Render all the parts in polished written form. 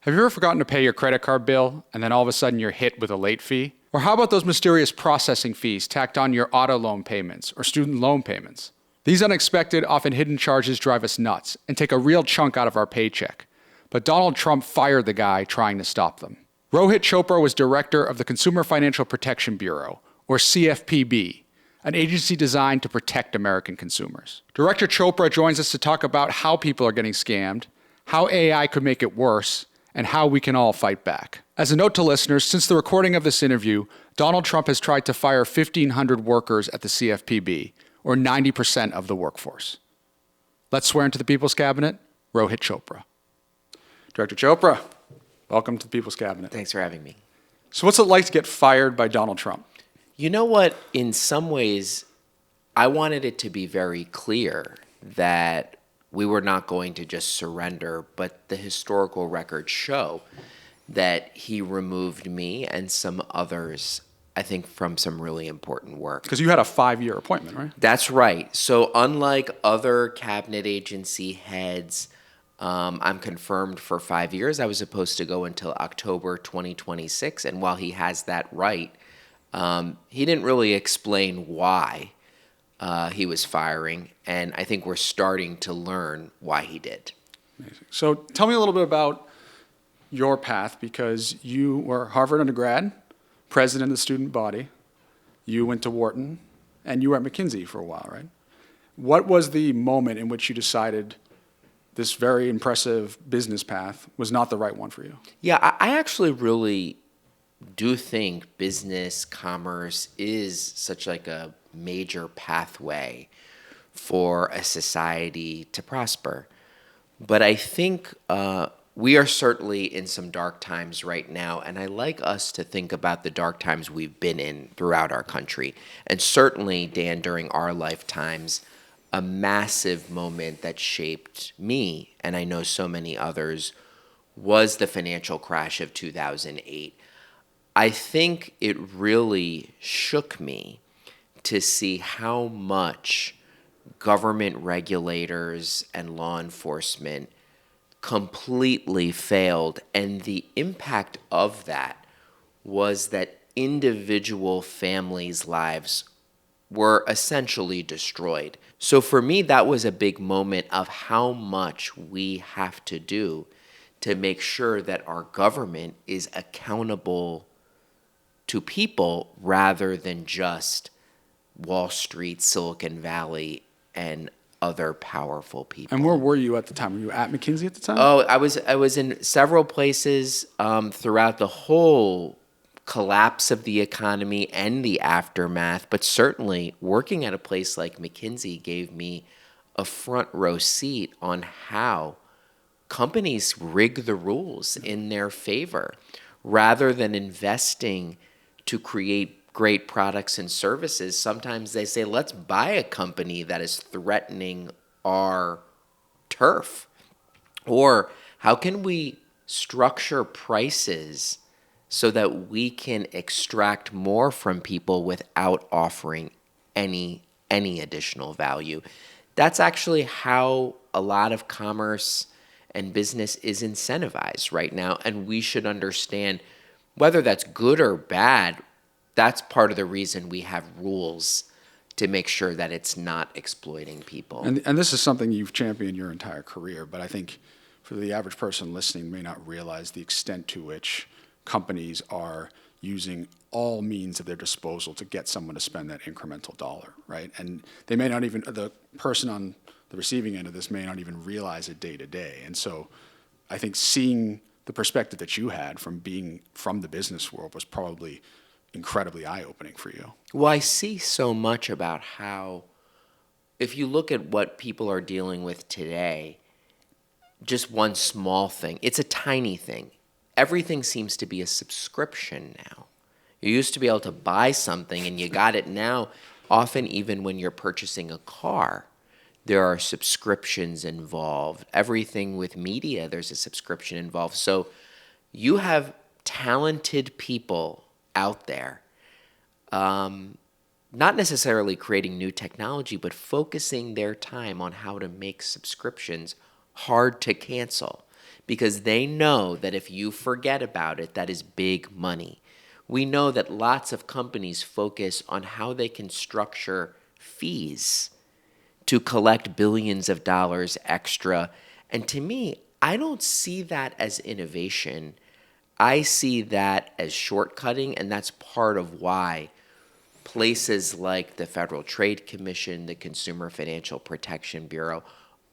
Have you ever forgotten to pay your credit card bill and then all of a sudden you're hit with a late fee? Or how about those mysterious processing fees tacked on your auto loan payments or student loan payments? These unexpected, often hidden charges drive us nuts and take a real chunk out of our paycheck. But Donald Trump fired the guy trying to stop them. Rohit Chopra was director of the Consumer Financial Protection Bureau, or CFPB, an agency designed to protect American consumers. Director Chopra joins us to talk about how people are getting scammed, how AI could make it worse, and how we can all fight back. As a note to listeners, since the recording of this interview, Donald Trump has tried to fire 1,500 workers at the CFPB, or 90% of the workforce. Let's swear into the People's Cabinet, Rohit Chopra. Director Chopra, welcome to the People's Cabinet. Thanks for having me. So what's it like to get fired by Donald Trump? You know what? In some ways, I wanted it to be very clear that we were not going to just surrender, but the historical records show that he removed me and some others, I think, from some really important work. Because you had a 5-year appointment, right? That's right. So unlike other cabinet agency heads, I'm confirmed for 5 years. I was supposed to go until October 2026, and while he has that right, he didn't really explain why he was firing, and I think we're starting to learn why he did. Amazing. So tell me a little bit about your path, because you were Harvard undergrad, president of the student body, you went to Wharton, and you were at McKinsey for a while, right? What was the moment in which you decided this very impressive business path was not the right one for you? Yeah, I actually really do think business, commerce is such like a major pathway for a society to prosper. But I think we are certainly in some dark times right now, and I like us to think about the dark times we've been in throughout our country. And certainly, Dan, during our lifetimes, a massive moment that shaped me, and I know so many others, was the financial crash of 2008. I think it really shook me to see how much government regulators and law enforcement completely failed. And the impact of that was that individual families' lives were essentially destroyed. So for me, that was a big moment of how much we have to do to make sure that our government is accountable to people rather than just Wall Street, Silicon Valley, and other powerful people. And where were you at the time? Were you at McKinsey at the time? Oh, I was in several places throughout the whole collapse of the economy and the aftermath, but certainly working at a place like McKinsey gave me a front row seat on how companies rig the rules in their favor rather than investing to create great products and services. Sometimes they say, let's buy a company that is threatening our turf. Or how can we structure prices so that we can extract more from people without offering any additional value? That's actually how a lot of commerce and business is incentivized right now, and we should understand whether that's good or bad. That's part of the reason we have rules to make sure that it's not exploiting people. And this is something you've championed your entire career, but I think for the average person listening may not realize the extent to which companies are using all means at their disposal to get someone to spend that incremental dollar, right? And they may not even, the person on the receiving end of this may not even realize it day to day. And so I think seeing the perspective that you had from being from the business world was probably incredibly eye-opening for you. Well, I see so much about how, if you look at what people are dealing with today, just one small thing, it's a tiny thing. Everything seems to be a subscription now. You used to be able to buy something and you got it now. Often even when you're purchasing a car, there are subscriptions involved. Everything with media, there's a subscription involved. So you have talented people out there, not necessarily creating new technology, but focusing their time on how to make subscriptions hard to cancel. because they know that if you forget about it, that is big money. We know that lots of companies focus on how they can structure fees to collect billions of dollars extra. And to me, I don't see that as innovation. I see that as shortcutting, and that's part of why places like the Federal Trade Commission, the Consumer Financial Protection Bureau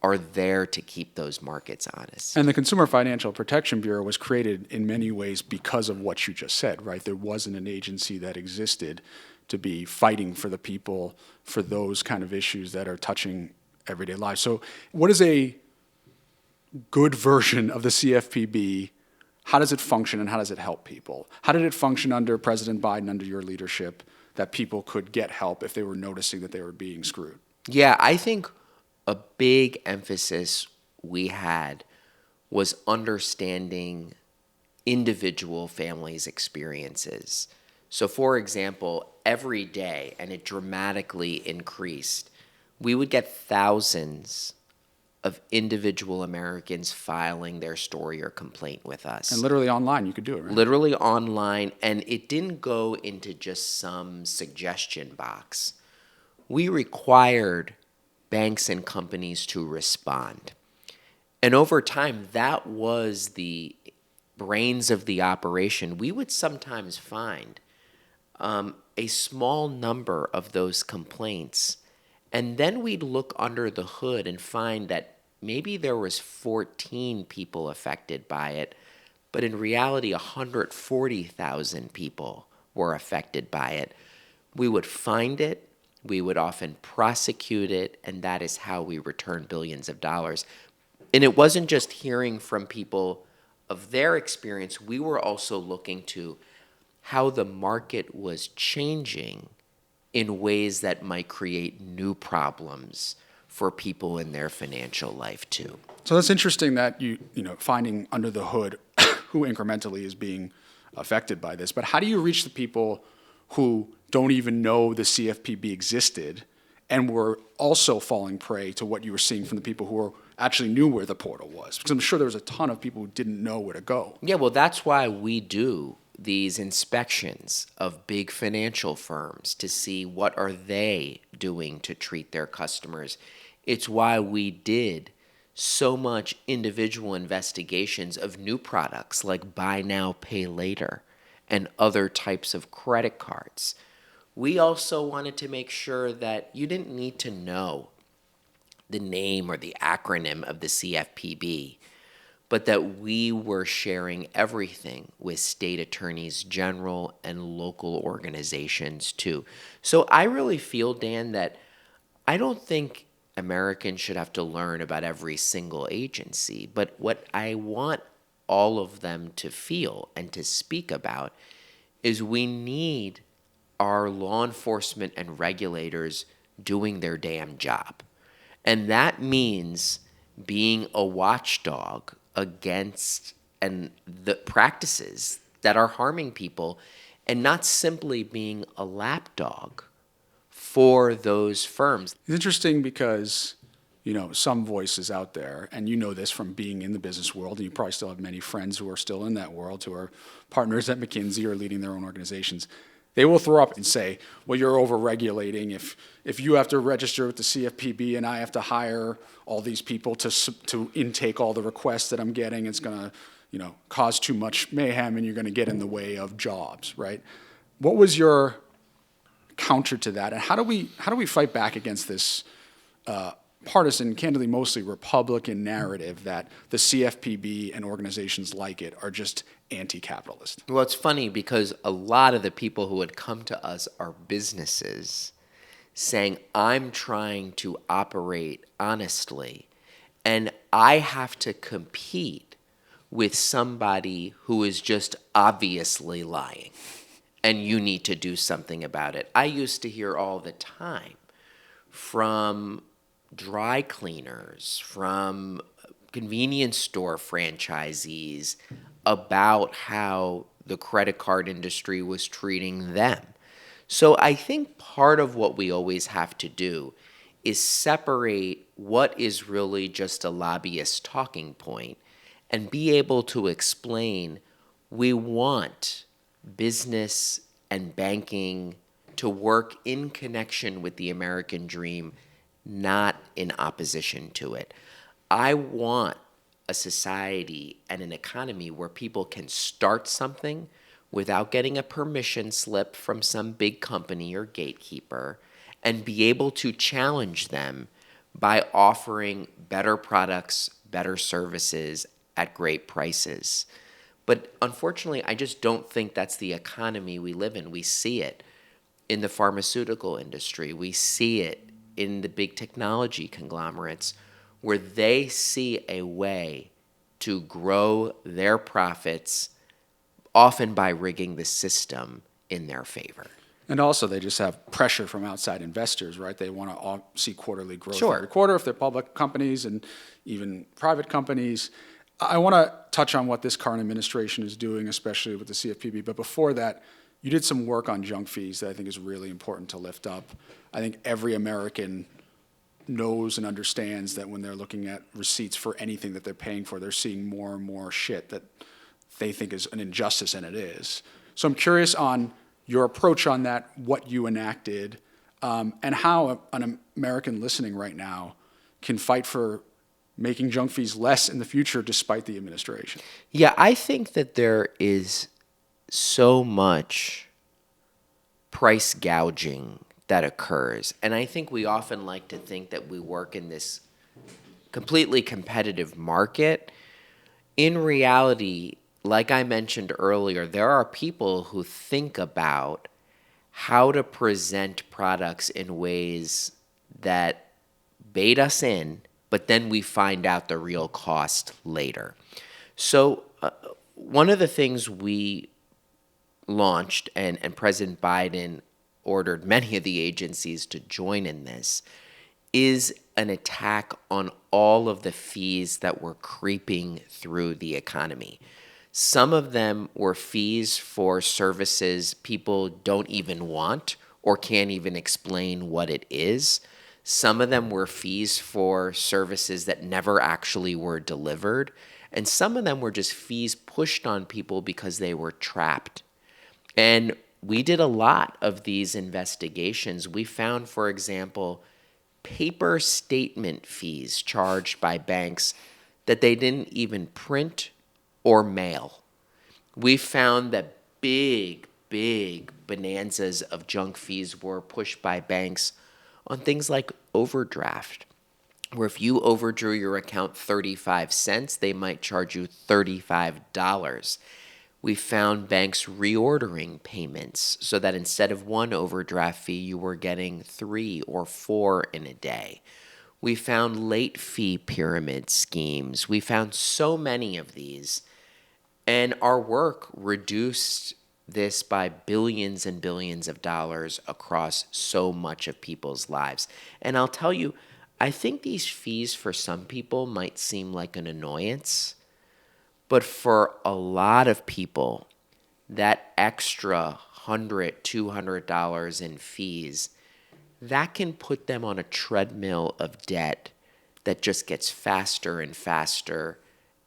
are there to keep those markets honest. And the Consumer Financial Protection Bureau was created in many ways because of what you just said, right? There wasn't an agency that existed to be fighting for the people for those kind of issues that are touching everyday lives. So what is a good version of the CFPB? How does it function and how does it help people? How did it function under President Biden, under your leadership, that people could get help if they were noticing that they were being screwed? Yeah, I think a big emphasis we had was understanding individual families' experiences. So, for example, every day, and it dramatically increased, we would get thousands of individual Americans filing their story or complaint with us. And literally online, you could do it, right? Literally online, and it didn't go into just some suggestion box. We required banks and companies to respond. And over time, that was the brains of the operation. We would sometimes find a small number of those complaints, and then we'd look under the hood and find that maybe there was 14 people affected by it, but in reality, 140,000 people were affected by it. We would find it, we would often prosecute it, and that is how we return billions of dollars. And it wasn't just hearing from people of their experience, we were also looking to how the market was changing in ways that might create new problems for people in their financial life too. So that's interesting that you finding under the hood who incrementally is being affected by this. But how do you reach the people who don't even know the CFPB existed and were also falling prey to what you were seeing from the people who actually knew where the portal was? Because I'm sure there was a ton of people who didn't know where to go. Yeah, well, that's why we do these inspections of big financial firms to see what are they doing to treat their customers. It's why we did so much individual investigations of new products like buy now, pay later, and other types of credit cards. We also wanted to make sure that you didn't need to know the name or the acronym of the CFPB, but that we were sharing everything with state attorneys general and local organizations too. So I really feel, Dan, that I don't think Americans should have to learn about every single agency, but what I want all of them to feel and to speak about is we need our law enforcement and regulators doing their damn job. And that means being a watchdog against and the practices that are harming people and not simply being a lapdog for those firms. It's interesting because, some voices out there, and you know this from being in the business world, and you probably still have many friends who are still in that world, who are partners at McKinsey or leading their own organizations. They will throw up and say, well, you're over-regulating. If you have to register with the CFPB and I have to hire all these people to intake all the requests that I'm getting, it's going to cause too much mayhem and you're going to get in the way of jobs, right? What was your counter to that? And how do we fight back against this partisan, candidly mostly Republican narrative that the CFPB and organizations like it are just anti-capitalist? Well, it's funny because a lot of the people who would come to us are businesses saying, I'm trying to operate honestly, and I have to compete with somebody who is just obviously lying, and you need to do something about it. I used to hear all the time from dry cleaners, from convenience store franchisees about how the credit card industry was treating them. So I think part of what we always have to do is separate what is really just a lobbyist talking point and be able to explain we want business and banking to work in connection with the American dream, not in opposition to it. I want a society and an economy where people can start something without getting a permission slip from some big company or gatekeeper and be able to challenge them by offering better products, better services at great prices. But unfortunately, I just don't think that's the economy we live in. We see it in the pharmaceutical industry. We see it in the big technology conglomerates where they see a way to grow their profits, often by rigging the system in their favor. And also, they just have pressure from outside investors, right? They want to see quarterly growth Sure. every quarter if they're public companies and even private companies. I want to touch on what this current administration is doing, especially with the CFPB. But before that, you did some work on junk fees that I think is really important to lift up. I think every American knows and understands that when they're looking at receipts for anything that they're paying for, they're seeing more and more shit that they think is an injustice, and it is. So I'm curious on your approach on that, what you enacted, and how an American listening right now can fight for making junk fees less in the future despite the administration. Yeah, I think that there is so much price gouging that occurs. And I think we often like to think that we work in this completely competitive market. In reality, like I mentioned earlier, there are people who think about how to present products in ways that bait us in, but then we find out the real cost later. So one of the things we launched, and President Biden ordered many of the agencies to join in this, is an attack on all of the fees that were creeping through the economy. Some of them were fees for services people don't even want or can't even explain what it is. Some of them were fees for services that never actually were delivered. And some of them were just fees pushed on people because they were trapped. And we did a lot of these investigations. We found, for example, paper statement fees charged by banks that they didn't even print or mail. We found that big bonanzas of junk fees were pushed by banks on things like overdraft, where if you overdrew your account 35 cents, they might charge you $35. We found banks reordering payments so that instead of one overdraft fee, you were getting 3 or 4 in a day. We found late fee pyramid schemes. We found so many of these. And our work reduced this by billions and billions of dollars across so much of people's lives. And I'll tell you, I think these fees for some people might seem like an annoyance, but for a lot of people, that extra $100, $200 in fees, that can put them on a treadmill of debt that just gets faster and faster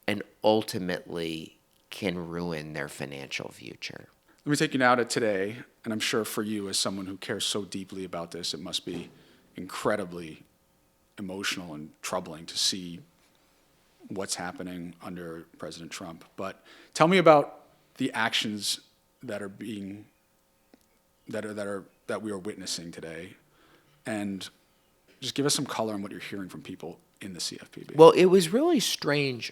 and ultimately can ruin their financial future. Let me take you now to today, and I'm sure for you as someone who cares so deeply about this, it must be incredibly emotional and troubling to see what's happening under President Trump. But tell me about the actions that are being that we are witnessing today, and just give us some color on what you're hearing from people in the CFPB. Well, it was really strange.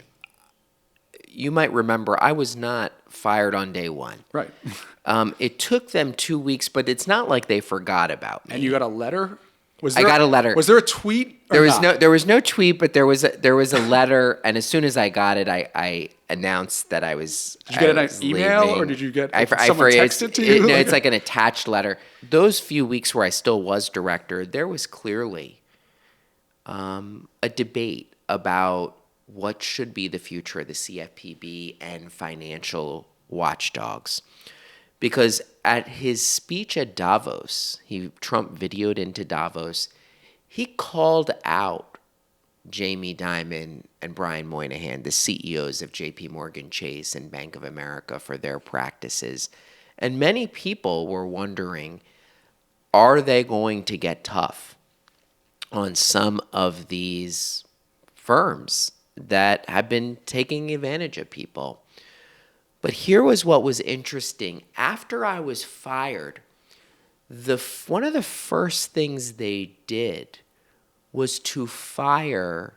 You might remember I was not fired on day one. Right. It took them 2 weeks, but it's not like they forgot about me. And you got a letter? I got a letter. Was there a tweet? Or There was no tweet, but there was a letter. And as soon as I got it, I announced that I was. Did you get an email leaving. or did you get someone texted to you? No, it's like an attached letter. Those few weeks where I still was director, there was clearly a debate about what should be the future of the CFPB and financial watchdogs. Because at his speech at Davos, Trump videoed into Davos, he called out Jamie Dimon and Brian Moynihan, the CEOs of JP Morgan Chase and Bank of America, for their practices. And many people were wondering, are they going to get tough on some of these firms that have been taking advantage of people? But here was what was interesting. After I was fired, one of the first things they did was to fire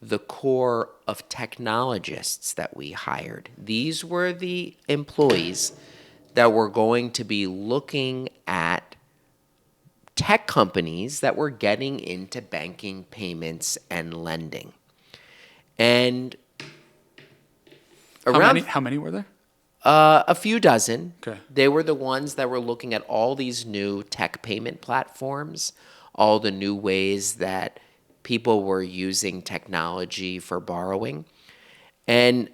the core of technologists that we hired. These were the employees that were going to be looking at tech companies that were getting into banking, payments, and lending. And How many were there? a few dozen. Okay. They were the ones that were looking at all these new tech payment platforms, all the new ways that people were using technology for borrowing. And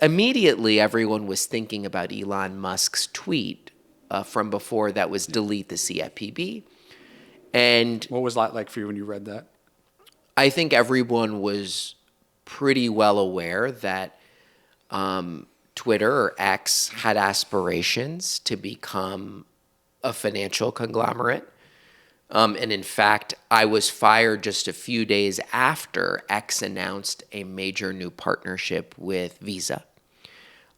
immediately everyone was thinking about Elon Musk's tweet from before that was delete the CFPB. And What was that like for you when you read that? I think everyone was pretty well aware that Twitter or X had aspirations to become a financial conglomerate. And in fact, I was fired just a few days after X announced a major new partnership with Visa.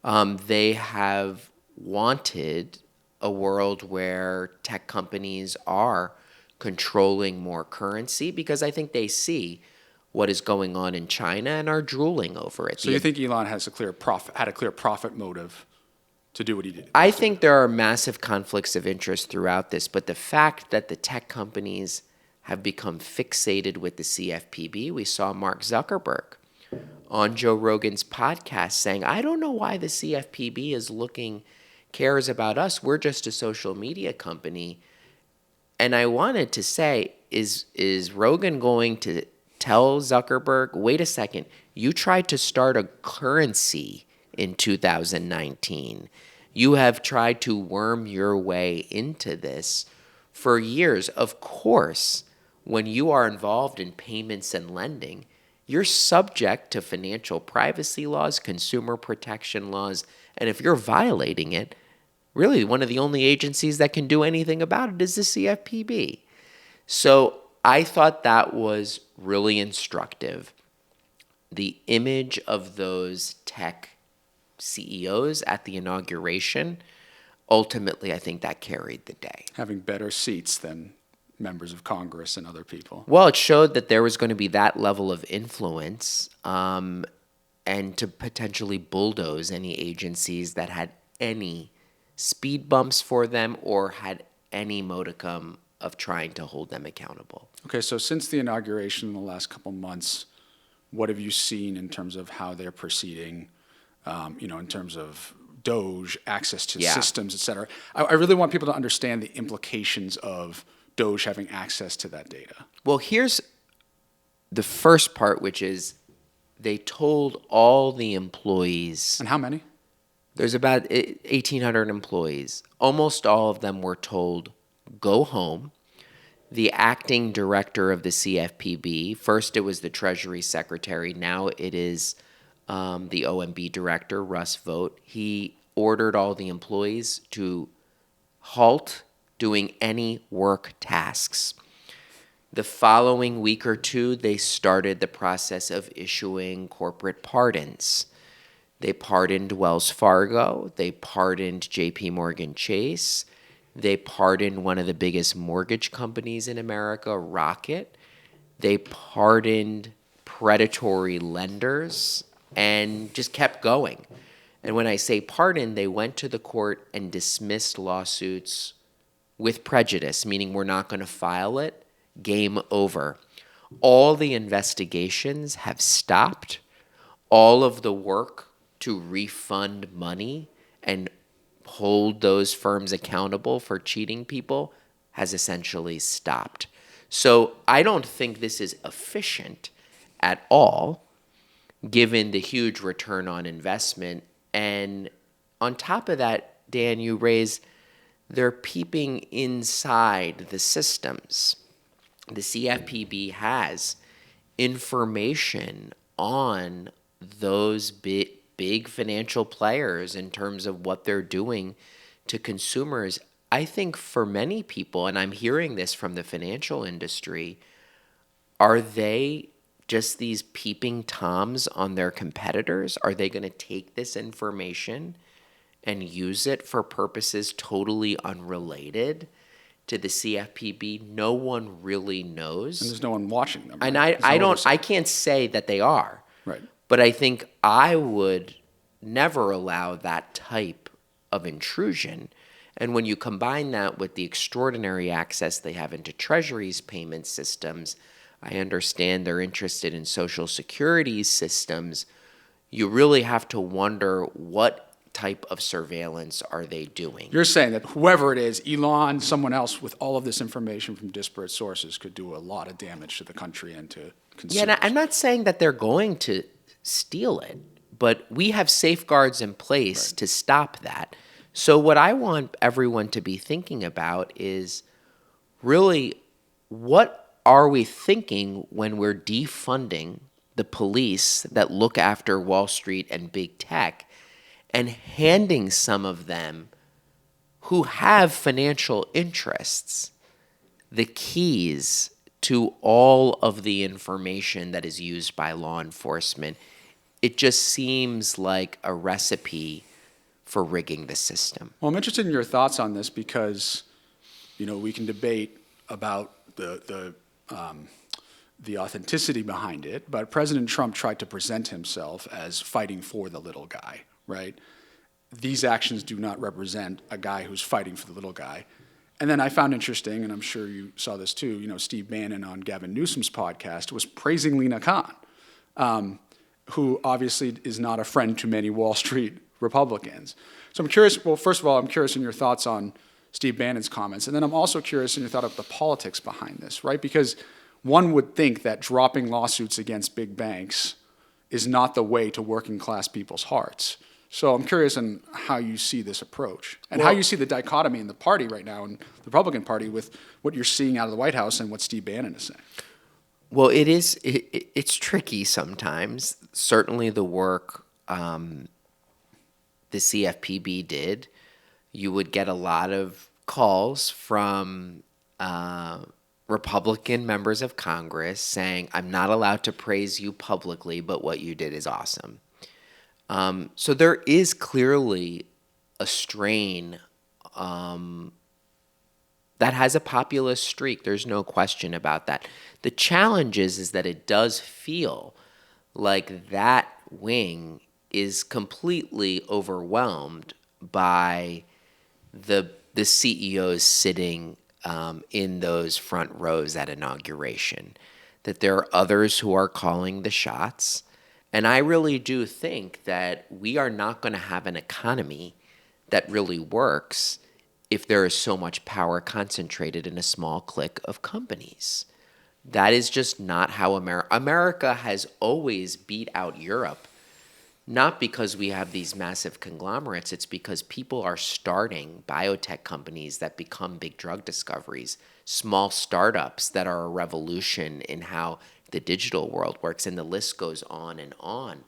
They have wanted a world where tech companies are controlling more currency because I think they see what is going on in China and are drooling over it. So you think Elon had a clear profit motive to do what he did? I think there are massive conflicts of interest throughout this, but the fact that the tech companies have become fixated with the CFPB, we saw Mark Zuckerberg on Joe Rogan's podcast saying, I don't know why the CFPB cares about us. We're just a social media company. And I wanted to say, is Rogan going to tell Zuckerberg, wait a second, you tried to start a currency in 2019. You have tried to worm your way into this for years. Of course, when you are involved in payments and lending, you're subject to financial privacy laws, consumer protection laws, and if you're violating it, really one of the only agencies that can do anything about it is the CFPB. So I thought that was really instructive. The image of those tech CEOs at the inauguration, ultimately, I think that carried the day. Having better seats than members of Congress and other people. Well, it showed that there was going to be that level of influence and to potentially bulldoze any agencies that had any speed bumps for them or had any modicum of trying to hold them accountable. Okay, so since the inauguration in the last couple months, what have you seen in terms of how they're proceeding, in terms of Doge, access to systems, et cetera? I really want people to understand the implications of Doge having access to that data. Well, here's the first part, which is they told all the employees. And how many? There's about 1,800 employees. Almost all of them were told, go home. The acting director of the CFPB, first it was the Treasury Secretary, now it is the OMB director, Russ Vought. He ordered all the employees to halt doing any work tasks. The following week or two, they started the process of issuing corporate pardons. They pardoned Wells Fargo. They pardoned JP Morgan Chase. They pardoned one of the biggest mortgage companies in America, Rocket. They pardoned predatory lenders and just kept going. And when I say pardon, they went to the court and dismissed lawsuits with prejudice, meaning we're not going to file it. Game over. All the investigations have stopped. All of the work to refund money and hold those firms accountable for cheating people has essentially stopped. So I don't think this is efficient at all, given the huge return on investment. And on top of that, Dan, you raised, they're peeping inside the systems. The CFPB has information on those big financial players in terms of what they're doing to consumers. I think for many people, and I'm hearing this from the financial industry, are they just these peeping toms on their competitors? Are they going to take this information and use it for purposes totally unrelated to the CFPB? No one really knows. And there's no one watching them. And right? I can't say that they are. Right. But I think I would never allow that type of intrusion. And when you combine that with the extraordinary access they have into Treasury's payment systems, I understand they're interested in Social Security systems, you really have to wonder what type of surveillance are they doing. You're saying that whoever it is, Elon, someone else with all of this information from disparate sources could do a lot of damage to the country and to consumers. Yeah, and I'm not saying that they're going to steal it, but we have safeguards in place to stop that. So what I want everyone to be thinking about is really, what are we thinking when we're defunding the police that look after Wall Street and big tech and handing some of them who have financial interests the keys to all of the information that is used by law enforcement? It just seems like a recipe for rigging the system. Well, I'm interested in your thoughts on this because, we can debate about the authenticity behind it, but President Trump tried to present himself as fighting for the little guy, right? These actions do not represent a guy who's fighting for the little guy. And then I found interesting, and I'm sure you saw this too, Steve Bannon on Gavin Newsom's podcast was praising Lina Khan, who obviously is not a friend to many Wall Street Republicans. So I'm curious, well, first of all, I'm curious in your thoughts on Steve Bannon's comments, and then I'm also curious in your thought of the politics behind this, right? Because one would think that dropping lawsuits against big banks is not the way to working class people's hearts. So I'm curious on how you see this approach and how you see the dichotomy in the party right now, in the Republican Party, with what you're seeing out of the White House and what Steve Bannon is saying. Well, it's tricky sometimes. Certainly the work the CFPB did, you would get a lot of calls from Republican members of Congress saying, I'm not allowed to praise you publicly, but what you did is awesome. So there is clearly a strain that has a populist streak. There's no question about that. The challenge is that it does feel like that wing is completely overwhelmed by the CEOs sitting in those front rows at inauguration, that there are others who are calling the shots. And I really do think that we are not going to have an economy that really works if there is so much power concentrated in a small clique of companies. That is just not how America has always beat out Europe, not because we have these massive conglomerates. It's because people are starting biotech companies that become big drug discoveries, small startups that are a revolution in how the digital world works, and the list goes on and on.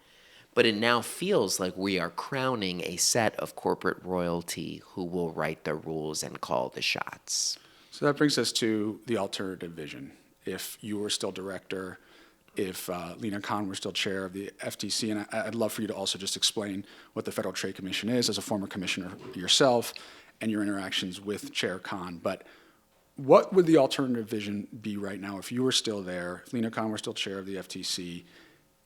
But it now feels like we are crowning a set of corporate royalty who will write the rules and call the shots. So that brings us to the alternative vision. If you were still director, if Lina Khan were still chair of the FTC, and I'd love for you to also just explain what the Federal Trade Commission is as a former commissioner yourself and your interactions with Chair Khan. But what would the alternative vision be right now if you were still there, if Lina Khan were still chair of the FTC?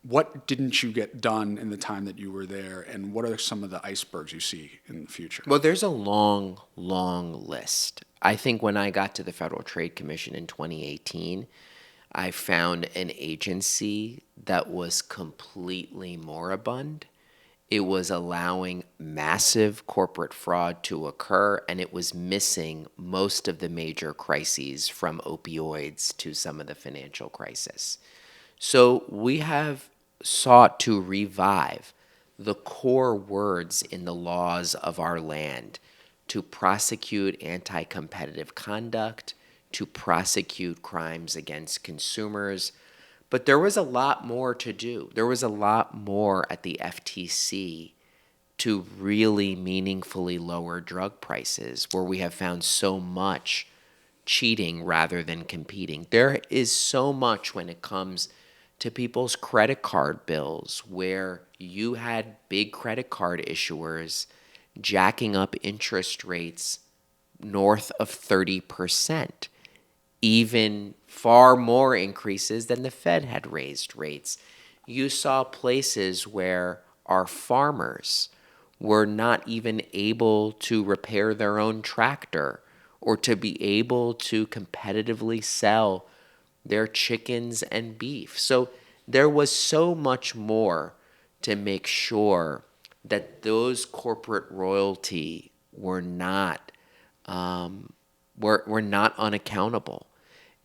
What didn't you get done in the time that you were there, and what are some of the icebergs you see in the future? Well, there's a long, long list. I think when I got to the Federal Trade Commission in 2018, I found an agency that was completely moribund. It was allowing massive corporate fraud to occur, and it was missing most of the major crises from opioids to some of the financial crisis. So we have sought to revive the core words in the laws of our land to prosecute anti-competitive conduct, to prosecute crimes against consumers, But there was a lot more to do. There was a lot more at the FTC to really meaningfully lower drug prices, where we have found so much cheating rather than competing. There is so much when it comes to people's credit card bills, where you had big credit card issuers jacking up interest rates north of 30%, even far more increases than the Fed had raised rates. You saw places where our farmers were not even able to repair their own tractor or to be able to competitively sell their chickens and beef. So there was so much more to make sure that those corporate royalty were not were not unaccountable.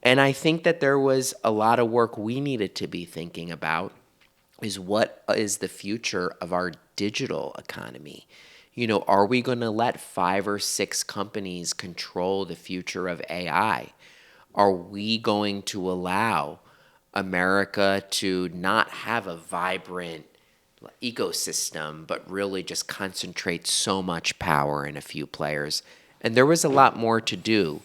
And I think that there was a lot of work we needed to be thinking about is what is the future of our digital economy? Are we going to let 5 or 6 companies control the future of AI? Are we going to allow America to not have a vibrant ecosystem, but really just concentrate so much power in a few players? And there was a lot more to do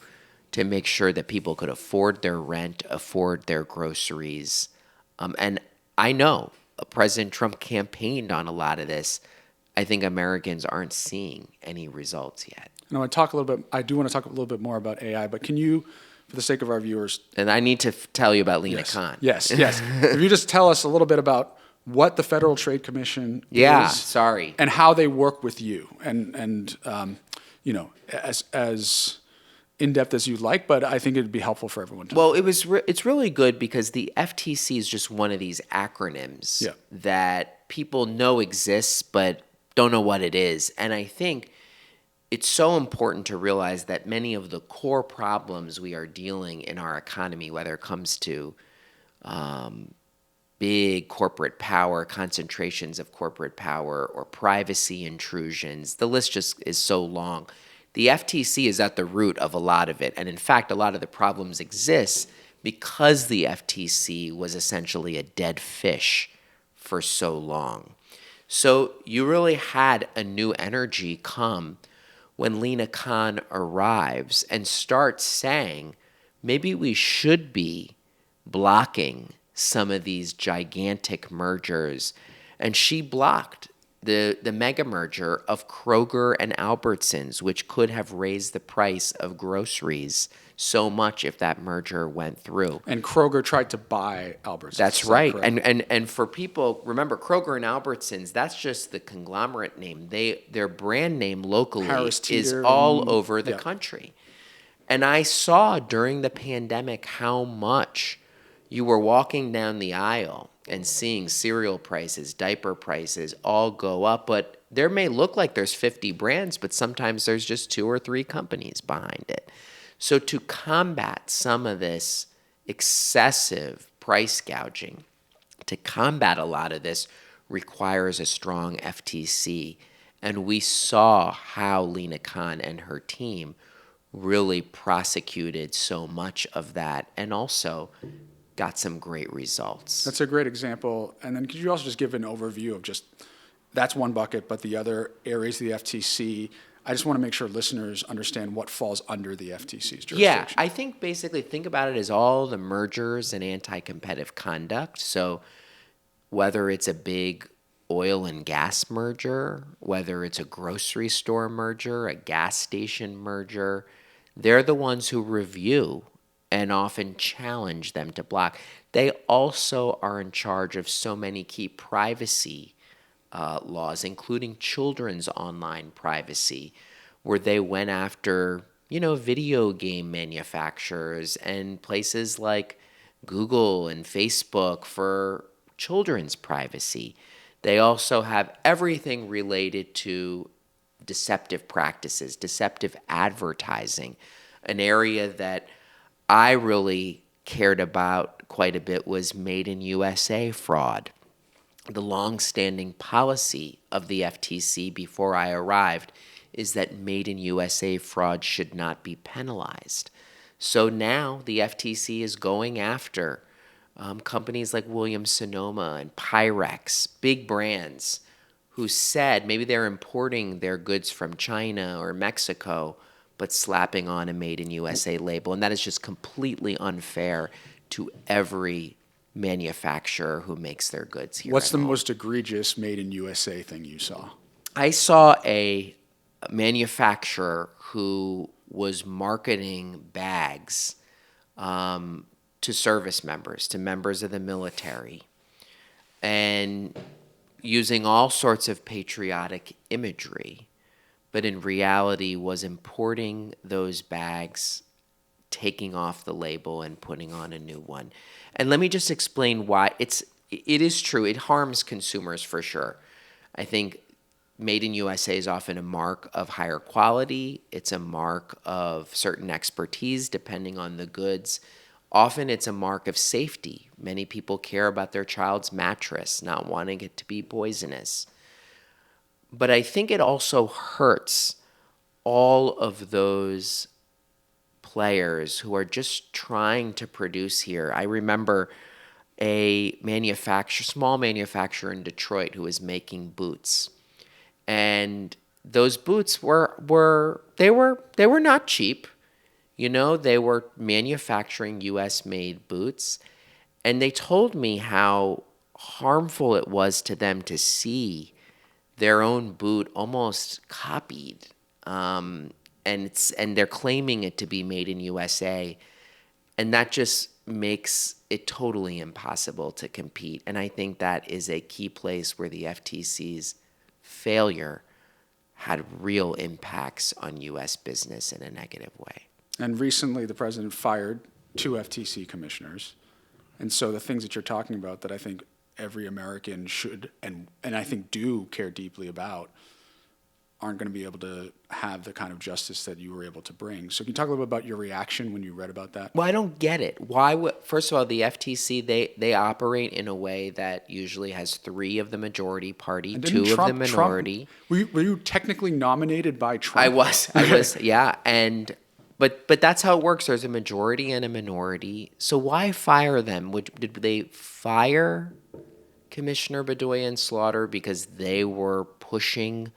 to make sure that people could afford their rent, afford their groceries. And I know President Trump campaigned on a lot of this. I think Americans aren't seeing any results yet. And I do want to talk a little bit more about AI, but can you, for the sake of our viewers... And I need to tell you about Lina Khan. Yes. If you just tell us a little bit about what the Federal Trade Commission is, and how they work with you, and as in-depth as you'd like, but I think it'd be helpful for everyone to know. Well, it's really good because the FTC is just one of these acronyms that people know exists but don't know what it is. And I think it's so important to realize that many of the core problems we are dealing in our economy, whether it comes to big corporate power, concentrations of corporate power, or privacy intrusions, the list just is so long. The FTC is at the root of a lot of it. And in fact, a lot of the problems exist because the FTC was essentially a dead fish for so long. So you really had a new energy come when Lina Khan arrives and starts saying, maybe we should be blocking some of these gigantic mergers. And she blocked the mega merger of Kroger and Albertsons, which could have raised the price of groceries so much if that merger went through. And Kroger tried to buy Albertsons. That's right. And for people, remember, Kroger and Albertsons, that's just the conglomerate name. Their brand name locally is all over the country. And I saw during the pandemic how much you were walking down the aisle and seeing cereal prices, diaper prices all go up. But there may look like there's 50 brands, but sometimes there's just 2 or 3 companies behind it. So to combat some of this excessive price gouging, to combat a lot of this requires a strong FTC. And we saw how Lina Khan and her team really prosecuted so much of that and also got some great results. That's a great example. And then could you also just give an overview of just, that's one bucket, but the other areas of the FTC, I just want to make sure listeners understand what falls under the FTC's jurisdiction. Yeah, I think basically think about it as all the mergers and anti-competitive conduct. So whether it's a big oil and gas merger, whether it's a grocery store merger, a gas station merger, they're the ones who review and often challenge them to block. They also are in charge of so many key privacy laws, including children's online privacy, where they went after, video game manufacturers and places like Google and Facebook for children's privacy. They also have everything related to deceptive practices, deceptive advertising, an area that I really cared about quite a bit was Made in USA fraud. The long-standing policy of the FTC before I arrived is that Made in USA fraud should not be penalized. So now the FTC is going after companies like Williams-Sonoma and Pyrex, big brands who said maybe they're importing their goods from China or Mexico, but slapping on a Made in USA label. And that is just completely unfair to every manufacturer who makes their goods here. What's at the home. most egregious Made in USA thing you saw? I saw a manufacturer who was marketing bags to service members, to members of the military, and using all sorts of patriotic imagery, but in reality was importing those bags, taking off the label and putting on a new one. And let me just explain why it is true. It harms consumers for sure. I think Made in USA is often a mark of higher quality. It's a mark of certain expertise depending on the goods. Often it's a mark of safety. Many people care about their child's mattress, not wanting it to be poisonous. But I think it also hurts all of those players who are just trying to produce here. I remember a small manufacturer in Detroit who was making boots. And those boots were not cheap. You know, they were manufacturing US made boots. And they told me how harmful it was to them to see their own boot almost copied. And they're claiming it to be made in USA. And that just makes it totally impossible to compete. And I think that is a key place where the FTC's failure had real impacts on U.S. business in a negative way. And recently, the president fired 2 FTC commissioners. And so the things that you're talking about that I think every American should and I think do care deeply about aren't going to be able to have the kind of justice that you were able to bring. So can you talk a little bit about your reaction when you read about that? Well, I don't get it. First of all, the FTC, they operate in a way that usually has 3 of the majority party, 2 of the minority. Were you technically nominated by Trump? I was, yeah. But that's how it works. There's a majority and a minority. So why fire them? Did they fire Commissioner Bedoya and Slaughter because they were pushing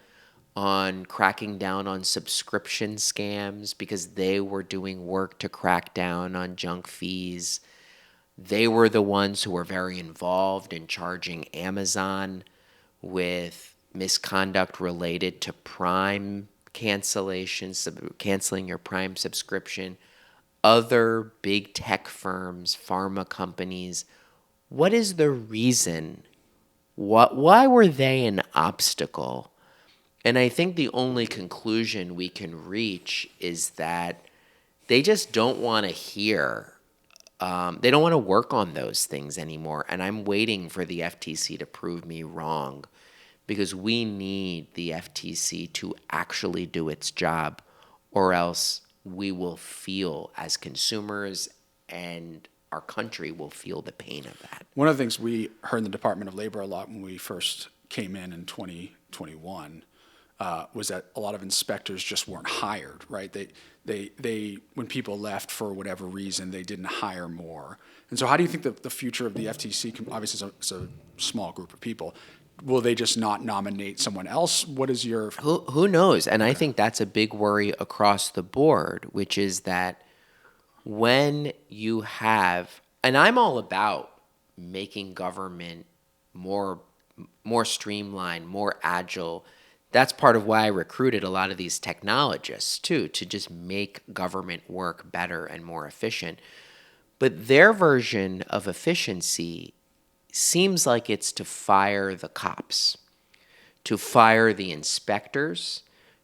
on cracking down on subscription scams, because they were doing work to crack down on junk fees? They were the ones who were very involved in charging Amazon with misconduct related to Prime cancellations, canceling your Prime subscription. Other big tech firms, pharma companies. What is the reason? Why were they an obstacle? And I think the only conclusion we can reach is that they just don't want to hear. They don't want to work on those things anymore. And I'm waiting for the FTC to prove me wrong, because we need the FTC to actually do its job, or else we will feel, as consumers and our country will feel, the pain of that. One of the things we heard in the Department of Labor a lot when we first came in 2021 was that a lot of inspectors just weren't hired, right? They when people left for whatever reason, they didn't hire more. And so how do you think the future of the FTC, obviously it's a small group of people, will they just not nominate someone else? What is your... Who knows? And I think that's a big worry across the board, which is that when you have, and I'm all about making government more streamlined, more agile. That's part of why I recruited a lot of these technologists too, to just make government work better and more efficient. But their version of efficiency seems like it's to fire the cops, to fire the inspectors,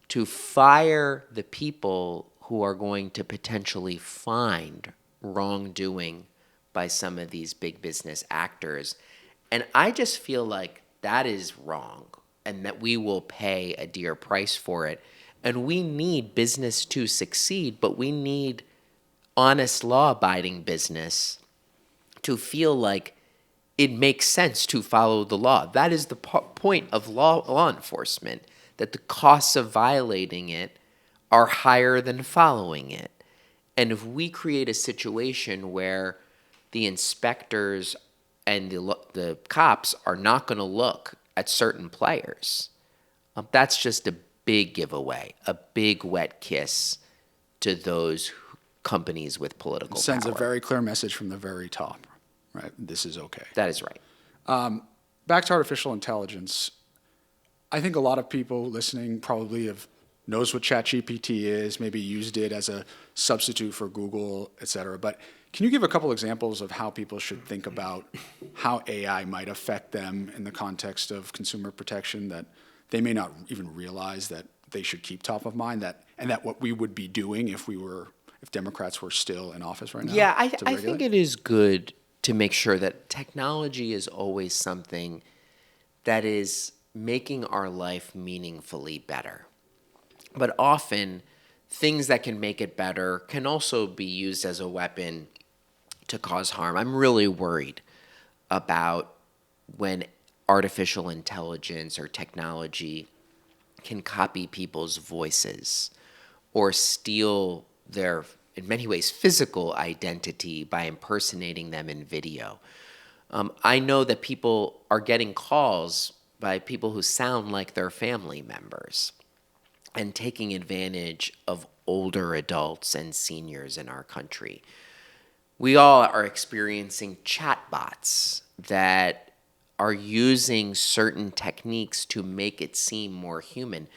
to fire the people who are going to potentially find wrongdoing by some of these big business actors. And I just feel like that is wrong, and that we will pay a dear price for it. And we need business to succeed, but we need honest, law-abiding business to feel like it makes sense to follow the law. That is the point of law enforcement, that the costs of violating it are higher than following it. And if we create a situation where the inspectors and the cops are not going to look at certain players. That's just a big giveaway, a big wet kiss to those companies with political power. Sends a very clear message from the very top, right? This is okay. That is right. Back to artificial intelligence. I think a lot of people listening probably knows what ChatGPT is, maybe used it as a substitute for Google, et cetera. But can you give a couple examples of how people should think about how AI might affect them in the context of consumer protection that they may not even realize that they should keep top of mind, and that what we would be doing if Democrats were still in office right now? Yeah, I think it is good to make sure that technology is always something that is making our life meaningfully better. But often, things that can make it better can also be used as a weapon to cause harm. I'm really worried about when artificial intelligence or technology can copy people's voices or steal their, in many ways, physical identity by impersonating them in video. I know that people are getting calls by people who sound like their family members and taking advantage of older adults and seniors in our country. We all are experiencing chatbots that are using certain techniques to make it seem more human.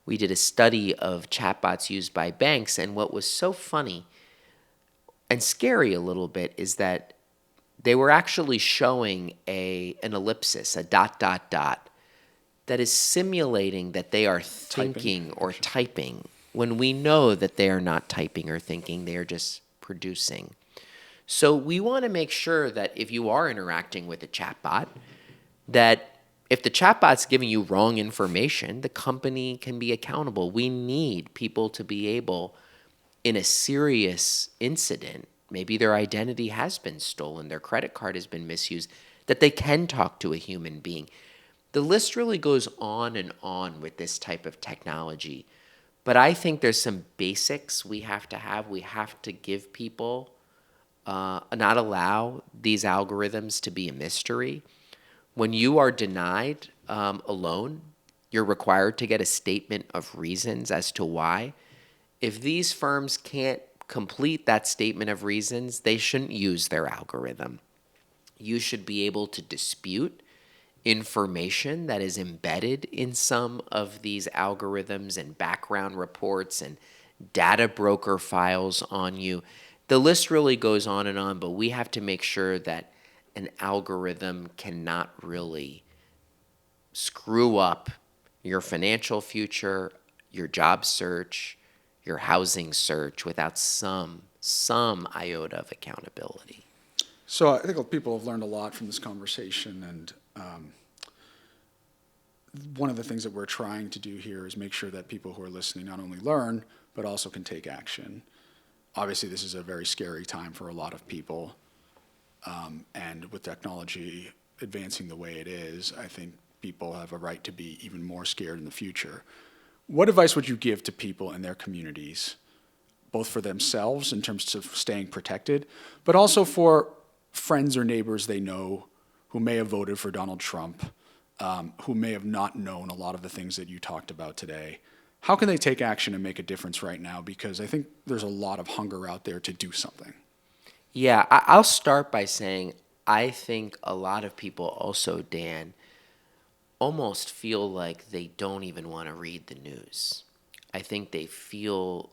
We did a study of chatbots used by banks, and what was so funny and scary a little bit is that they were actually showing an ellipsis, a dot, dot, dot, that is simulating that they are thinking or typing when we know that they are not typing or thinking, they are just producing. So we want to make sure that if you are interacting with a chatbot, that if the chatbot's giving you wrong information, the company can be accountable. We need people to be able, in a serious incident, maybe their identity has been stolen, their credit card has been misused, that they can talk to a human being. The list really goes on and on with this type of technology. But I think there's some basics we have to have. We have to give people, not allow these algorithms to be a mystery. When you are denied a loan, you're required to get a statement of reasons as to why. If these firms can't complete that statement of reasons, they shouldn't use their algorithm. You should be able to dispute information that is embedded in some of these algorithms and background reports and data broker files on you. The list really goes on, but we have to make sure that an algorithm cannot really screw up your financial future, your job search, your housing search without some iota of accountability. So I think people have learned a lot from this conversation, and one of the things that we're trying to do here is make sure that people who are listening not only learn, but also can take action. Obviously, this is a very scary time for a lot of people, and with technology advancing the way it is, I think people have a right to be even more scared in the future. What advice would you give to people in their communities, both for themselves in terms of staying protected, but also for friends or neighbors they know who may have voted for Donald Trump, who may have not known a lot of the things that you talked about today? How can they take action and make a difference right now? Because I think there's a lot of hunger out there to do something. Yeah, I'll start by saying I think a lot of people also, Dan, almost feel like they don't even want to read the news. I think they feel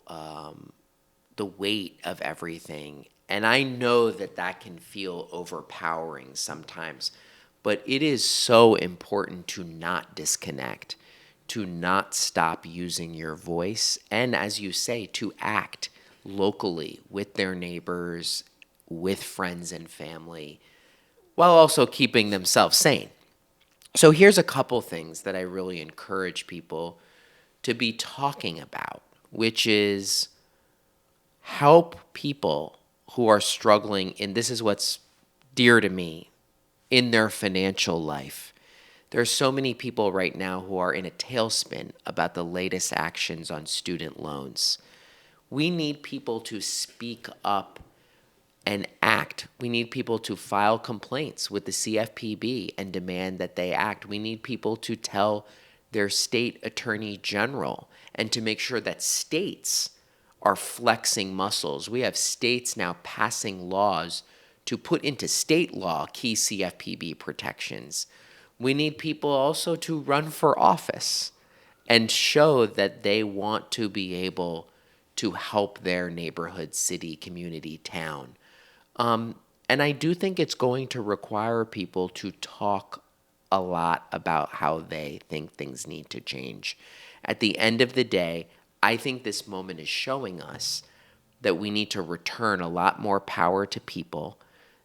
the weight of everything. And I know that that can feel overpowering sometimes. But it is so important to not disconnect, to not stop using your voice, and as you say, to act locally with their neighbors, with friends and family, while also keeping themselves sane. So here's a couple things that I really encourage people to be talking about, which is help people who are struggling, and this is what's dear to me, in their financial life. There are so many people right now who are in a tailspin about the latest actions on student loans. We need people to speak up and act. We need people to file complaints with the CFPB and demand that they act. We need people to tell their state attorney general and to make sure that states are flexing muscles. We have states now passing laws to put into state law key CFPB protections. We need people also to run for office and show that they want to be able to help their neighborhood, city, community, town. And I do think it's going to require people to talk a lot about how they think things need to change. At the end of the day, I think this moment is showing us that we need to return a lot more power to people,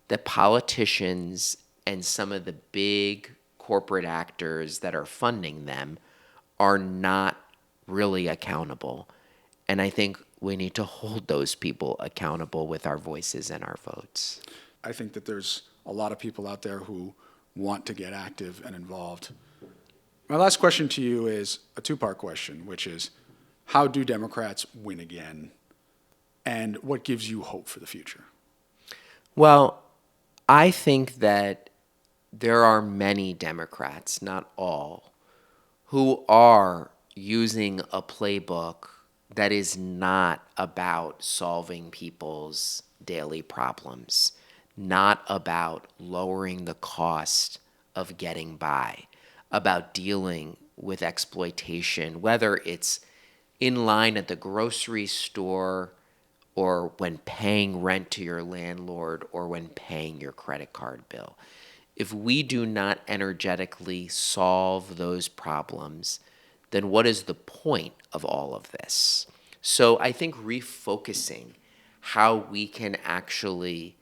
that politicians and some of the big corporate actors that are funding them are not really accountable. And I think we need to hold those people accountable with our voices and our votes. I think that there's a lot of people out there who want to get active and involved. My last question to you is a two-part question, which is, how do Democrats win again? And what gives you hope for the future? Well, I think that there are many Democrats, not all, who are using a playbook that is not about solving people's daily problems, not about lowering the cost of getting by, about dealing with exploitation, whether it's in line at the grocery store or when paying rent to your landlord or when paying your credit card bill. If we do not energetically solve those problems, then what is the point of all of this? So I think refocusing how we can actually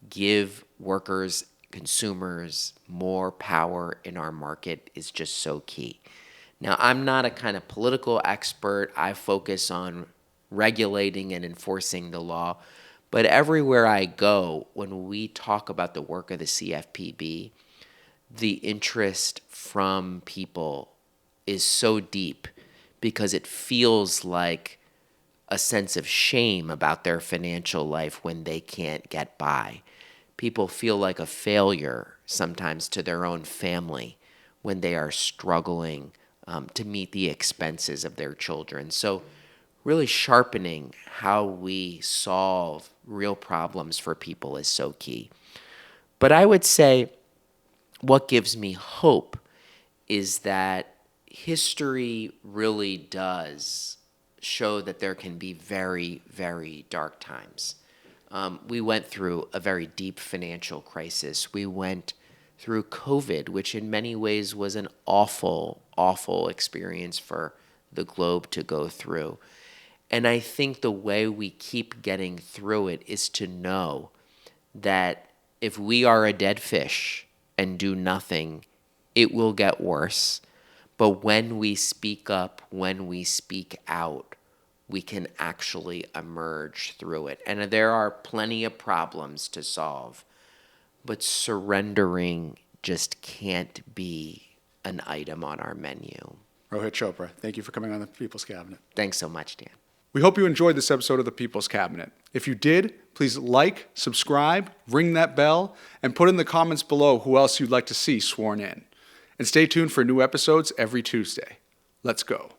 give workers, consumers more power in our market is just so key. Now, I'm not a kind of political expert. I focus on regulating and enforcing the law. But everywhere I go, when we talk about the work of the CFPB, the interest from people is so deep because it feels like a sense of shame about their financial life when they can't get by. People feel like a failure sometimes to their own family when they are struggling to meet the expenses of their children. So really sharpening how we solve real problems for people is so key. But I would say what gives me hope is that history really does show that there can be very, very dark times. We went through a very deep financial crisis. We went through COVID, which in many ways was an awful, awful experience for the globe to go through. And I think the way we keep getting through it is to know that if we are a dead fish and do nothing, it will get worse. But when we speak up, when we speak out, we can actually emerge through it. And there are plenty of problems to solve, but surrendering just can't be an item on our menu. Rohit Chopra, thank you for coming on the People's Cabinet. Thanks so much, Dan. We hope you enjoyed this episode of the People's Cabinet. If you did, please like, subscribe, ring that bell, and put in the comments below who else you'd like to see sworn in. And stay tuned for new episodes every Tuesday. Let's go.